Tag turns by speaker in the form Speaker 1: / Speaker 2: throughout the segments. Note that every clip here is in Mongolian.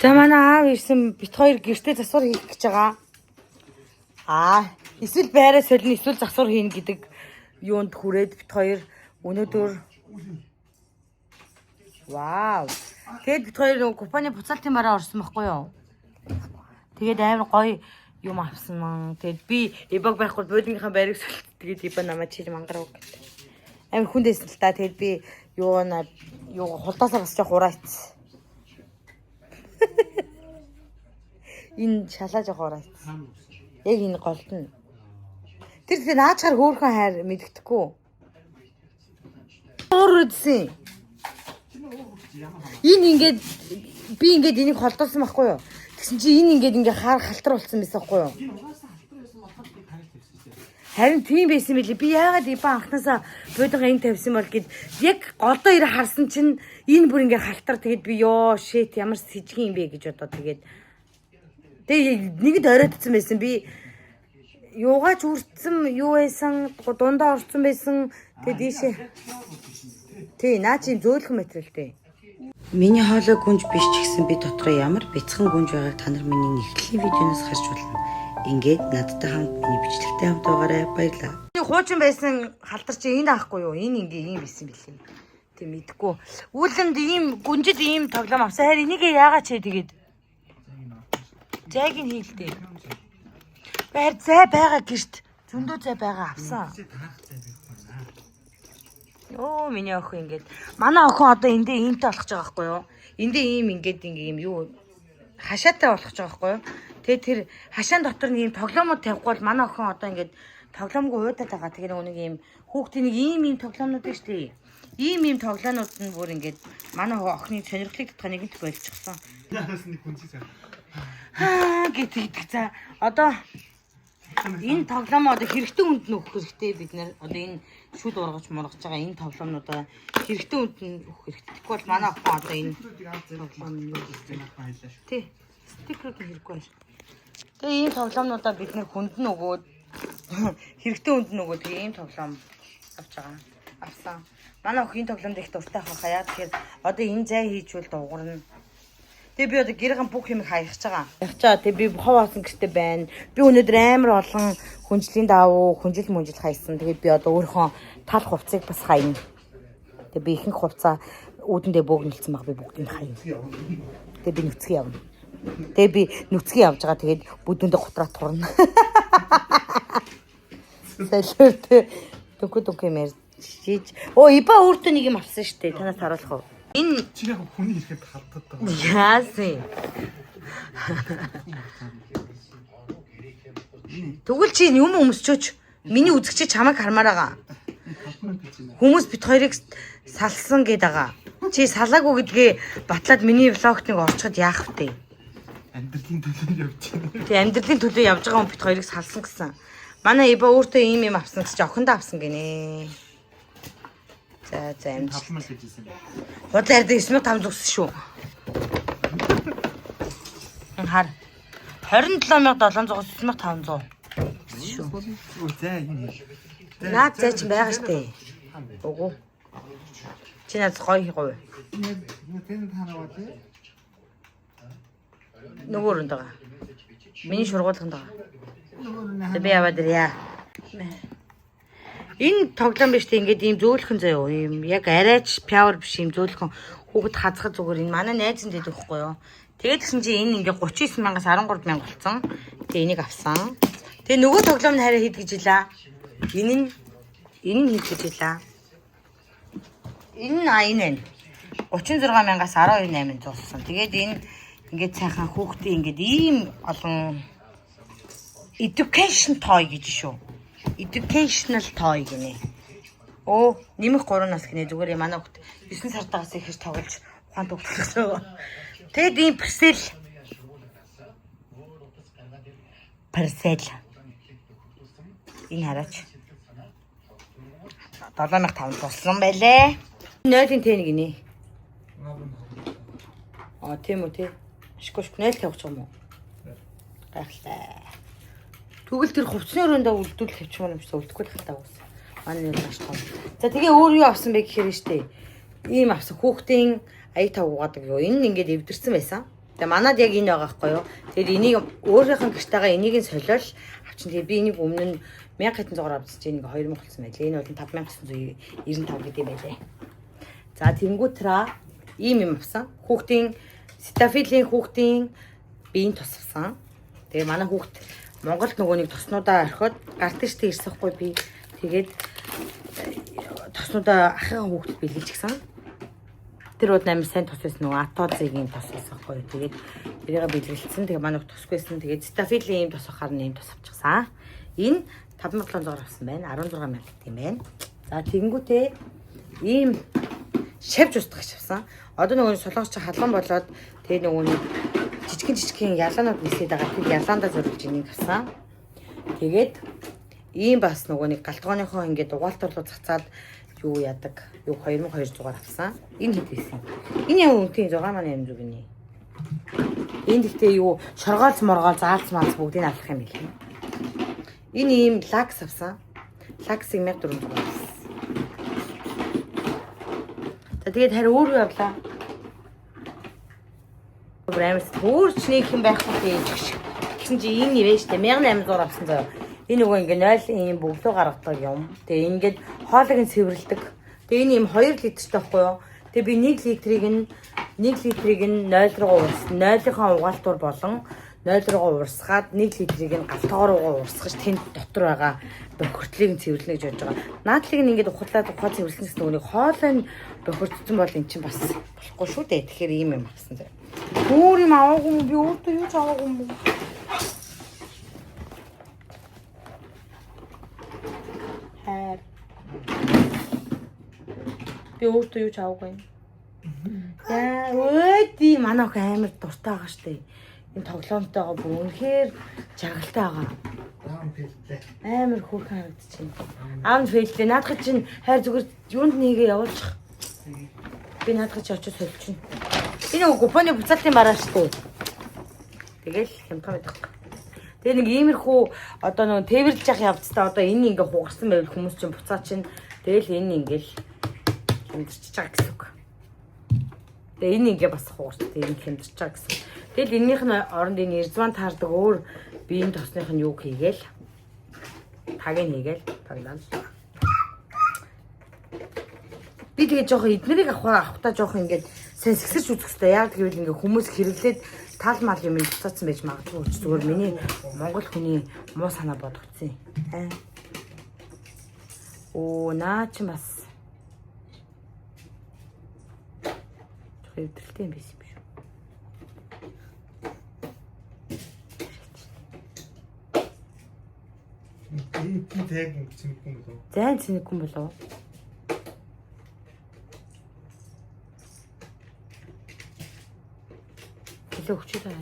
Speaker 1: За манай аав ирсэн бит хоёр гэртээ засвар хийх гэж байгаа. Эсвэл байраа солино, эсвэл засвар хийн гэдэг юунд хүрээд бит хоёр өнөөдөр вау. Тэгэд бит хоёр компани буцаалтын бараа орсон байхгүй юу? Тэгээд амар гоё юм авсан. Тэгэд би эбаг байхгүй бодгийнхаа байрыг солилт. Тэгээд эба намайг чиж мангарав. Амар хүндээсэн л та. Тэгэд би юу хулдаасаа бас жоох ураац. Энэ шалаа жоох ураац. Яг энэ голд нь. Тэр тэгээ наачаар хөөрхөн хайр мэддэхгүй. Өөр үдсэн. Энэ ингээд би ингээд энийг холдуулсан байхгүй юу? Тэгсэн чи энэ ингээд хаар халтар болсон байсан байхгүй юу? Харин тийм байсан мэлээ. Би яагаад ибан анханасаа бодгоо энэ тавьсан бол гэд яг голдоо ирэ харсан чинь энэ бүр ингээд халтар тэгээд би ёо shit ямар с сэжгийн юм бэ гэж бодоод тэгээд нэгэд оройтсан байсан. Би юугаач үрцсэн юу байсан дундаа орсон байсан. Тэгээд ийшээ тий наа чи зөөлхөн материалтай. Миний хоолой гүнж биш ч гэсэн би дотроо ямар бяцхан гүнж байгааг та нар миний нэгтгэлийн видеоноос харж болно. Ингээд надтай хамт миний бичлэгтэй хамт байгаарай. Баярлалаа. Хуучин байсан халтар чи энэ аахгүй юу? Энэ ингээ ийм байсан билээ. Тэг мэдгүй. Үүлэнд ийм гүнжид ийм тоглоом авсан. Харин энийг яагаад чи тэгээд зайг нь хийлтэй. Бэр зай байгаа гэрт зөндөө зай байгаа авсан. Оо миний охин ингээд манай охин одоо эндээ иймтэй болох гэж байгаа байхгүй юу? Эндээ ийм ингээд ийм юу хашаатай болох гэж байгаа байхгүй юу? Тэгээ тэр хашаан дотор нэг ийм тоглоомод тавихгүй бол манай охин одоо ингээд тоглоомгүй уудаад байгаа. Тэгэхээр нэг ийм хүүхдийн нэг ийм тоглоомнууд биш үү? Ийм тоглоомнууд нь бүр ингээд манай охины сонирхлыг татах нэгэнт болчихсон.
Speaker 2: Яанаас нэг хүнсий цаа.
Speaker 1: Гэдэг за одоо энэ тоглоом одоо хэрэгтэй үнд нь өгөх хэрэгтэй бид нэр одоо энэ шүд ургаж мургаж байгаа энэ тоглоомнуудаа хэрэгтэй үнд нь өгөх хэрэгтэй. Тэгэхгүй бол манай охин одоо энэ тоглоом нь юу гэж байлаа шүү. Тий. Стикерүүд хэрэггүй байна. Тэгээ энэ тоглоомнуудаа бид нэр хүнд нь өгөөд хэрэгтэй үнд нь өгөөд тэгээ ийм тоглоом авч байгаа. Авсан. Манай охин энэ тоглоомд их дуртай хаа. Яа тэгэхээр одоо энэ зай хийжүүл дуурна. Тэгээ би одоо гэргэн бүх юм хаягч байгаа. Ягчаа тэгээ би ховоосон гэртээ байна. Би өнөөдөр амар олон хүнжлийн давуу, хүнжил мүнжил хайсан. Тэгээд би одоо өөрийнхөө тал хувцсыг бас хаяна. Тэгээ би ихэнх хувцаа үүдэндээ бөөгнөлцсөн баг би бүгдийг хаяна. Тэгээ би нүцгий явна. Тэгээ би нүцгий явж байгаа. Тэгээд бүдүүндээ готраа турна. Сэлэртэ дүнхүү мэр шиж. Оо иба өөртөө нэг юм авсан шүү дээ. Танаас харуулах уу? Энэ
Speaker 2: чи яг хүний ирэхэд халтаад байгаа.
Speaker 1: Яасан. Тэгвэл чи юм өмсчөөч. Миний үзэгчид чамайг хармаар байгаа. Хүмүүс бит хоёрыг салсан гээд байгаа. Чи салаагүй гэдгээ батлаад миний влогт нэг орчиход яах вэ?
Speaker 2: Амьдралын төлөнд явж байна.
Speaker 1: Тэг амьдралын төлөө явж байгаа хүн бит хоёрыг салсан гэсэн. Манай Иба өөртөө ийм авсан гэж охиндоо авсан гинэ. За амжилт.
Speaker 2: Тавмал гэжсэн.
Speaker 1: Бодлоор 9500 зүгсэн шүү. Хар 27700-аас 9500.
Speaker 2: Шүү. За энэ.
Speaker 1: Наад зай чинь байгаа штэ. Үгүй. Чи над гоё гоё.
Speaker 2: Тэн танаваа тий.
Speaker 1: Нөгөөрөнд байгаа. Миний шургуулганд байгаа. Би яваад ирье. Энэ тоглоом биш тийм ингээд ийм зөөлхөн заяа юм. Яг арайч пауэр биш ийм зөөлхөн хүүхэд хазахад зүгээр энэ манай найз нь дээд байхгүй юу. Тэгээд гисэн чи энэ ингээд 39000-аас 13000 болсон. Тэгээ энийг авсан. Тэгээ нөгөө тоглоом нь хараа хэд гэж илаа. Энэ нь хэд гэж илаа. Энэ нь 36000-аас 12800 болсон. Тэгээд энэ ингээд цайхан хүүхдийн ингээд ийм олон education toy гэж шүү. Educational toy гинэ. Оо, нэмэх 3 нас гинэ зүгээр манай хүүхд 9 сартаас ихэж тоглож ухаан тоглосон. Тэгэд ийм персел. Энэ хараач. 7500 болсон байлээ. 0-ын тэн гинэ. Тийм үү тий. Шкош 0 тавьчих юм уу? Гайхалтай. Тэгвэл тэр хувцсны өрөөндөө үлдүүлэх хэвчмөр юм шиг үлдэхгүй л халтаа үс. Манай нэг маш том. За тэгээ өөр юу авсан бэ гэхээр нь штэ. Ийм авсан хүүхдийн ая тав угаадаг юу. Энэ ингээд эвдэрсэн байсан. Тэгээ манад яг энэ байгаа байхгүй юу. Тэгээд энийг өөрийнх нь гэртээгаа энийг нь солиол авчин. Тэгээ би энийг өмнө нь 1700-аар авчихж энийг 2000 болсон байлээ. Энэ бол 5995 гэдэг юм байлээ. За тэнгуутра ийм юм авсан. Хүүхдийн стафилийн хүүхдийн биеийн тос авсан. Тэгээ манай хүүхд Монголд нөгөө нэг тоснуудаа орхиод гарт штэ ирсэхгүй би. Тэгээд тоснуудаа ахыгаа хүүхдэд бэлгэлчихсэн. Тэр бол амар сайн тос байсан нөгөө атозигийн тос байсан байхгүй. Тэгээд тэрийг бэлгэлсэн. Тэгээ манай тосгүйсэн. Тэгээд стафилийн ийм тос ахаар нэм тос авчихсан. Энэ 5700-аар авсан байна. 16000 гэдэг юм байна. За тэгэнгүүтээ ийм шавж устгах авсан. Одоо нөгөө солонгосч халуун болоод тэгээ нөгөө жижигхэн ялаанууд нисээд байгаа. Тэр ялаандаа зориулж энийг авсан. Тэгээд ийм бас нөгөө нэг галтгооныхоо ингээд угаалтарлуу цацаад юу яадаг. Юу 2200-аар авсан. Энэ хэд байсан? Энэ яг үнэтэй 6 маань юм зүг гинэ. Энд ихтэй юу шоргоолц моргоол заалц маалц бүгдийг авах юм билээ. Энэ ийм лакс авсан. Лаксыг 1400 авсан. За тэгээд харин өөр юу авлаа? Брамс өөрч нэг юм байхгүй гэсэн чи энэ нэрээ штэ 1800 авсан заяа. Энэ нөгөө ингээ 0 ийм бөглөө гаргадаг юм. Тэгээ ингээд хоолойг нь цэвэрлдэг. Тэгээ энэ ийм 2 литртэй байхгүй юу? Тэгээ би 1 литрийг нь 0 руу уурсан. 0-ийнхаа угаалтуур болон 0 руу уурсгаад 1 литрийг нь галтгоор руу уурсгаж тэнд дотор байгаа бохирдлыг нь цэвэрлэнэ гэж бодож байгаа. Наадлыг нь ингээд ухаалаад цэвэрлсэн гэсэн нөгөө хоолой нь бохирдсон бол эн чинь бас болохгүй шүү дээ. Тэгэхээр ийм юм авсан заяа. Өөр юм аваагүй юм би өөртөө юу ч аваагүй юм. Би өөртөө юу ч аваагүй юм. Яа, өөди манай охин амар дуртай байгаа штэ. Энэ тоглоомтойгоо бүр үнэхээр жаргалтай байгаа. Амар хөөрхөн харагдчихэв. Аав фейлтэй наадах чинь хайр зүгээр юунд нэгээ явуулчих. Би наадах чи очиж соличихно. Энэ гупоны буцаалтын мараа штэ. Тэгэл хямдхан байдаг. Тэгээ нэг иймэрхүү одоо нэг тээвэрлж явах явцдаа одоо энэ ингээ хугарсан байвал хүмүүс чинь буцаа чинь тэгэл энэ ингээл хямдэрч байгаа гэсэн үг. Тэгээ энэ ингээ бас хугарсан энэ хямдэрч байгаа гэсэн. Тэгэл эннийх нь оронд энэ эрзван таардаг өөр биеийн тосных нь юу хийгээл таг нь хийгээл таглаа. Би тэгээ жоохон эднэрийг авахтаа жоохон ингээд сайн сэгсэж үзэх хэрэгтэй. Яг гэвэл ингээ хүмүүс хэрэглээд тал мал юм буцаацсан байж магадгүй ч зүгээр миний монгол хүний муу санаа бодогдсон. Оо наа чи бас хэвдэлтэй юм биш юм шүү.
Speaker 2: Энэ тэг цэнэхгүй юм болов?
Speaker 1: Зайн цэнэхгүй болов? Өгч таа.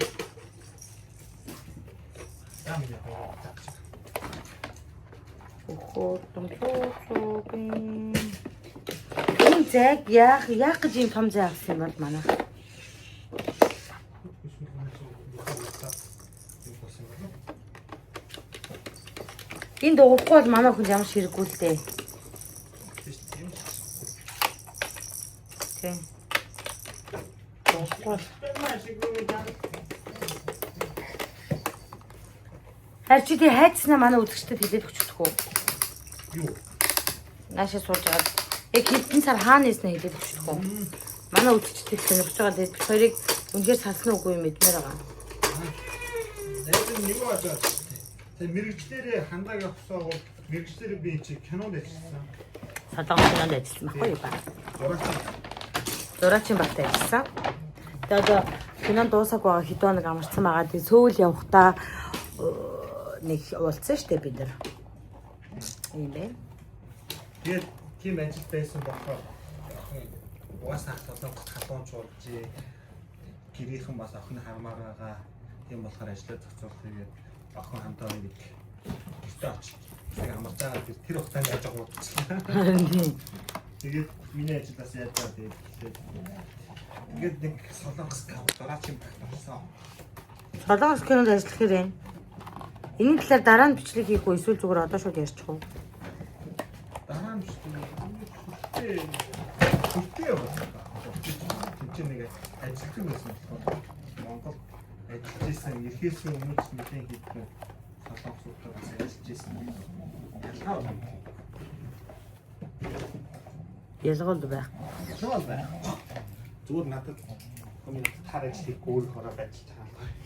Speaker 1: Охоо томцоо. Энэ зэг яах гэж юм том зэг авсан юм бол манай. Энэ дуурахгүй бол манай хүн ямар хэрэггүй л дээ. Тийм. Харин чи хайцснаа манай үзэгчдэд хэлээд өчтөх үү?
Speaker 2: Юу?
Speaker 1: Наашаа сууж байгаа. Яг хэдэн сар хаана нэснэ хэлээд өчтөх үү? Манай үзэгчдэд сонирхож байгаа тэгээд бид хоёрыг үнээр салсан уугүй юм мэдмээр байгаа.
Speaker 2: Яг нэг байгаа ч тийм. Тэгээ мэрэгчлэрээ хандаг явахсаа мэрэгчлэрээ би чи кинонд ажилласан.
Speaker 1: Солонгос кинонд ажилласан байхгүй юу ба? Зураачин багтаа ажилласан. Тэгээд кинонд дуусаагүй байгаа хэдэн хоног амарсан байгаа. Тэгээд сөүл явахдаа нэг уулзсан штэ бид нар. Ийм байна.
Speaker 2: Тэгээд тийм ажил байсан болохоор угаасаа солонгос халуунч болж гэрийнхэн бас охин хармаар байгаа. Тийм болохоор ажиллаж зохицуул тэгээд охин хамтаа нэг өстө очиж яг амарцаа тэр хугацаанд яаж байгаа уудчихлаа. Тэгээд миний ажил бас яаж байгаа тэгээд нэг солонгос дураачин багтаасан.
Speaker 1: Солонгос кинонд ажиллах хэрэг. Энэ талаар дараа нь бичлэг хийх үү эсвэл зүгээр одоо шууд ярьчих уу?
Speaker 2: Дараа нь хүчтэй яваа. Тэнцээ нэг ажилтсан байсан болохоор Монгол ажиллаж исэн эрхээс өмнө ч нэгэн хэдэн солонгосуудтай бас ажиллаж исэн. Ялгаа байна.
Speaker 1: Ялгал байх.
Speaker 2: Ялгаа байна. Зүгээр надад хүний таар ажлыг өөр хороо ажиллаж байгаа юм.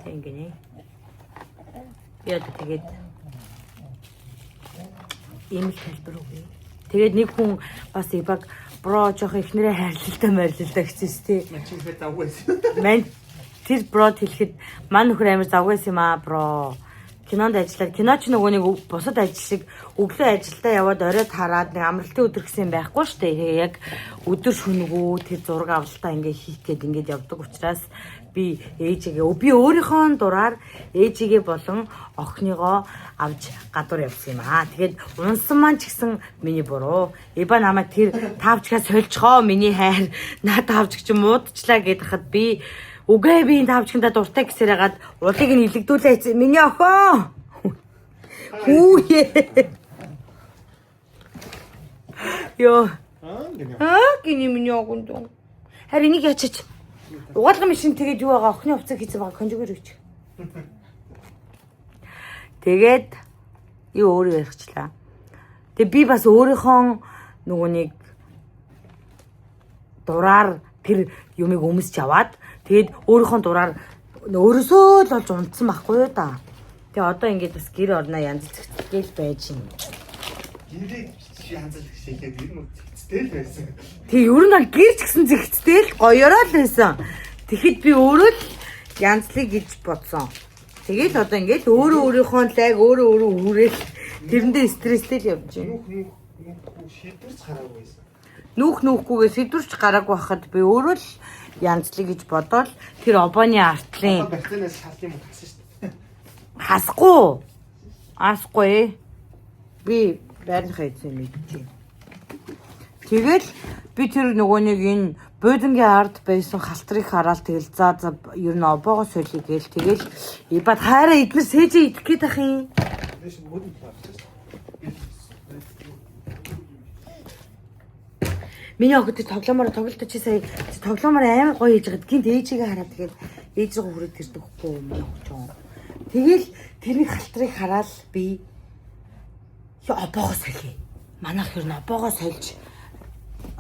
Speaker 1: Тийм гинэ. Яа тэгээд ийм л хэлбэр үгүй. Тэгээд нэг хүн бас ибаг бро жоох ихнэрээ хайрлалтай морилалтай гэжээс тий.
Speaker 2: Мачинхэ давгүйсэн.
Speaker 1: Мэн тэр брод хэлэхэд мань нөхөр амар завгүйс юм аа бро. Кинонд ажиллаад кино ч нөгөө нэг бусад ажил шиг өглөө ажилдаа яваад оройд хараад нэг амралтын өдөр гэсэн юм байхгүй шүү дээ. Тэгээ яг өдөр шөнөгөө тэр зураг авалтаа ингээ хийх гээд ингээд явдаг учраас би ээжигээ би өөрийнхөө дураар ээжигээ болон охиныгоо авч гадуур явсан юм аа. Тэгээд унсан маань ч гэсэн миний буруу. Иба намайг тэр тавчгаа сольчхоо миний хайр наа тавч гэж муудчлаа гэд хахад би үгүй би энэ тавчгандаа дуртай гэсээр хагаад улыг нь илэгдүүлээ. Миний охин. Хүүе. Йоо. Гинэ миний охин дөө. Харин энийг ячаач. Угаалгын машин тэгээд юу байгаа охины хувцас хийсэн байгаа конжугэр өгч. Тэгээд юу өөрөө ярихчлаа. Тэгээд би бас өөрийнхөө нөгөө нэг дураар тэр юмыг өмсч аваад тэгээд өөрийнхөө дураар өөрөөсөө л болж унтсан байхгүй юу да. Тэгээ одоо ингээд бас гэр орноо янз зэгцгээл байж юм.
Speaker 2: Гэрээ янз зэгцээхэд ер нь зэгцтэй л байсан.
Speaker 1: Тэг ер нь гэр ч гэсэн зэгцтэй л гоёроо л байсан. Тэгэхэд би өөрөө л янзлыг гэж бодсон. Тэгээд одоо ингээд өөрөө өөрийнхөө лайг өөрөө хүрээл тэрэндээ стресстэй л явж байна.
Speaker 2: Нүүх шийдвэрч гараагүй байсан.
Speaker 1: Нүүхгүйгээ сэдвэрч гараагүй байхад би өөрөө л янзлыг гэж бодоод тэр обооны артлын
Speaker 2: бактериас шалт юм хасан шүү дээ.
Speaker 1: Асгүй. Би байрныхаа эзэн мэдчихэв. Тэгэл би тэр нөгөө нэг энэ буудангийн ард байсан халтрыг хараад тэгэл за ер нь обоогоо солиё гээл тэгэл ибад хайраа эднэр сээжээ идэх гээд ах юм. Миний охид тоглоомоор тоглолт чи сая тоглоомоор амар гоё хийж байгаа. Гинт ээжигээ хараад тэгээд ээжигээ хүрээд ирдэг хөхгүй миний охид. Тэгэл тэрний халтрыг хараад би обоогоо солиё. Манайх ер нь обоогоо сольж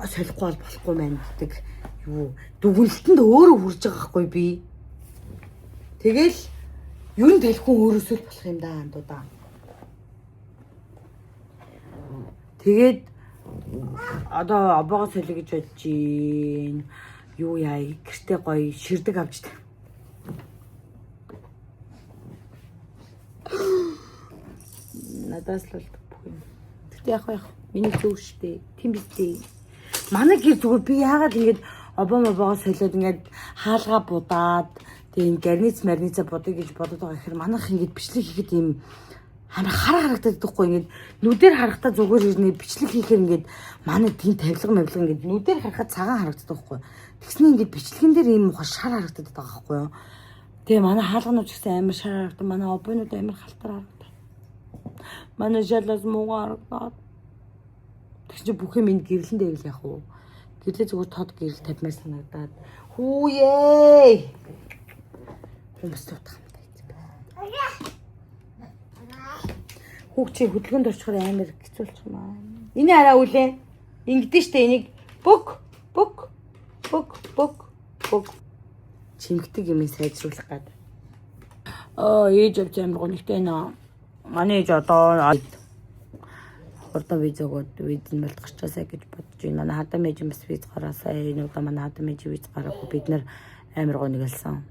Speaker 1: солихгүй бол болохгүй мэн гэдэг юу дүгнэлтэнд өөрөө хүрж байгаа хгүй би. Тэгэл ер нь дэлхэн өөрөөсөө л болох юм да андуудаа. Тэгээд одоо обоогоо солиё гэж бодож гин. Юу яа гэртээ гоё ширдэг авч та. Надаас л бүх юм. Тэгтээ яг миний зөв штэ. Тийм биз дээ. Манай гэр зүгээр би яагаад ингэж обоогоо солиод ингэж хаалгаа будаад тийм гарниц марница бодё гэж бодоод байгаа гэхээр манайх ингэж бичлэг хийхэд юм амар харагддаг байхгүй ингэж нүдээр харахтаа зүгээр ирнэ бичлэг хийхээр ингэж манай тийм тавилга мавилга ингэж нүдээр харахад цагаан харагддаг байхгүй. Тэгснэ ингэж бичлэгэн дээр ийм муха шар харагддаг байгаа байхгүй юу. Тэгээ манай хаалганууд ч гэсэн амар шар харагддаг. Манай обоонууд амар халтар харагддаг. Манай жалаас муугаа харагдаад. Тэгсэн чи бүх юм энэ гэрлэн дээр л яах вэ? Гэрлээ зүгээр тод гэрэл тавьмаар санагдаад. Хүүе. Хүмүүс тутах юм даа. Хүүг чи хөдөлгөөнд орчихоор амар хэцүүлчихмаа. Энэ араа үлээ. Ингэдэж штэ энийг бүк. Чимгдэг юм сайжруулах гэдэг. Ээж авч амар гонхтой наа. Манай ээж одоо ордоо виз өгөөд виз нь болтгочаасаа гэж бодож байна. Манай хадам ээж бас виз гараасаа энэ удаа манай хадам ээж виз гараагүй бид нар амар гоо нэгэлсэн.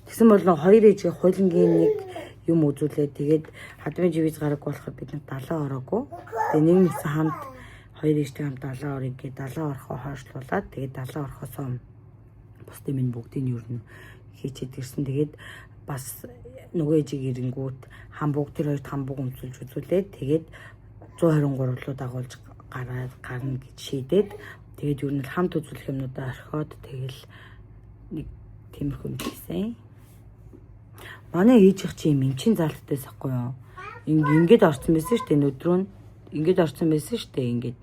Speaker 1: Тэгсэн бол хоёр ээжийн хуулингийн нэг юм үзүүлээд тэгээд хадам ээж виз гараагүй болохоор бид нар далаа ороогүй. Тэгээ нэг нэгсэн хамт хоёр ээжтэй хамт далаа орё гээд далаа орохоо хойшлуулад тэгээд далаа орохосоо бусдын минь бүгдийг нь юу н хийчихэд ирсэн. Тэгээд бас нөгөө ээжийг ирэнгүүт хамбуг тэр хоёрт хамбуг өмсүүлж үзүүлээд тэгээд 123 руу дагуулж гарна гэж шийдээд тэгээд юу н хамт үзүүлэх юмнуудаа орхиод тэгэл нэг тиймэрхүү юм хийсэн. Манай ээж их чи эмчин залтайс ахгүй юу? Ингээд орсон байсан шүү дээ өдрөө. Ингээд орсон байсан шүү дээ. Ингээд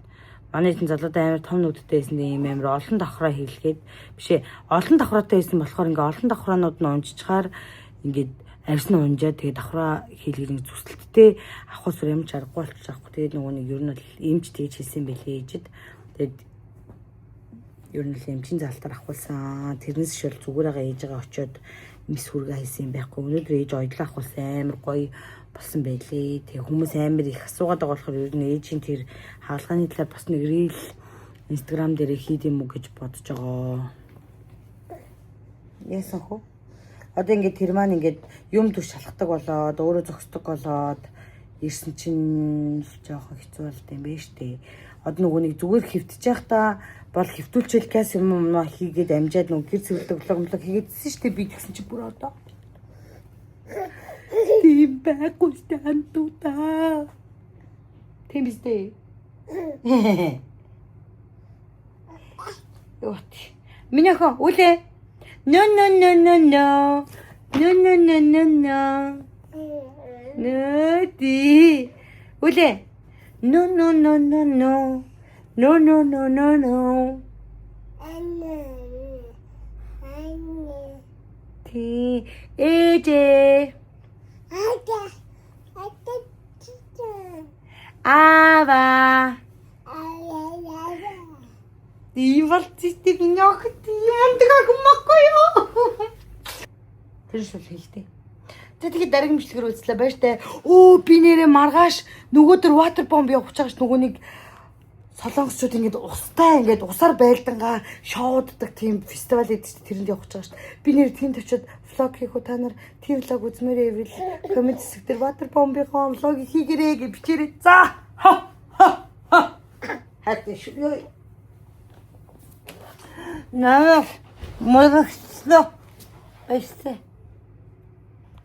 Speaker 1: Манай эзэн залуудаа амар том нүдтэй байсан ийм амар олон давхраа хийлгээд бишээ олон давхраатай байсан болохоор ингээ олон давхраанууд нь унжчихаар ингээд арьс нь унжаад тэгээд давхраа хийлгээд ингээ зүсэлттэй авах ус юм чаргагүй болчих واخгүй. Тэгээд нөгөө нэг ер нь бол эмч тэгж хэлсэн байлээ ээжэд. Тэгээд ер нь л эмчийн залтаар авахулсан. Тэрнээс шил зүгээр байгаа ээжигээ очиод мис хүргээ хийсэн юм байхгүй. Өнөөдөр ээж ойдлоо авахулсан амар гоё болсон байлээ. Тэгээ хүмүүс амар их асуугаад байгаа болохоор ер нь ээжийн тэр хаалганы талаар бас нэг рeel Instagram дээр хийд юм уу гэж бодож байгаа. Яасан хөө? Одоо ингээд тэр маань ингээд юм төш шалгадаг болоод өөрөө зогсдог болоод ирсэн чинь жоохон хэцүү болд юм байна штэ. Одоо нөгөө нэг зүгээр хөвтөж байхдаа бол хөвтүүлчихэл кас юм хийгээд амжаад нөгөө гэр цэвэрлэг влог хийгээдсэн штэ би тэгсэн чи бүр одоо тийм байхгүй стандуудаа. Тийм биз? Вот. Меня ха, уле. No. No, ди. Уле. No. No. Ти, эже. Ава. Тийм болчихтыг нөх тийм дэг маггүй юу. Тэр шил хэлтэй. Тэгээд дараагийн бичлэгээр үзлээ байж таа. Өө би нэрээ маргааш нөгөөдөр ватер бомб явууч байгаа ш нөгөө нэг солонгосчууд ингээд устай ингээд усаар байлдангаа шоуддаг тийм фестивал гэдэг чинь тэрэнд явууч байгаа ш. Би нэр тэнд очиод влог хийх үү та нар тийм влог үзмээрээ ивэл коммент хэсэг дээр ватер бомбийнхоо влог хийгэрээ гэж бичээрэй. За. Хатэ шүү. Наа мөрөгчлөө. Эсэ.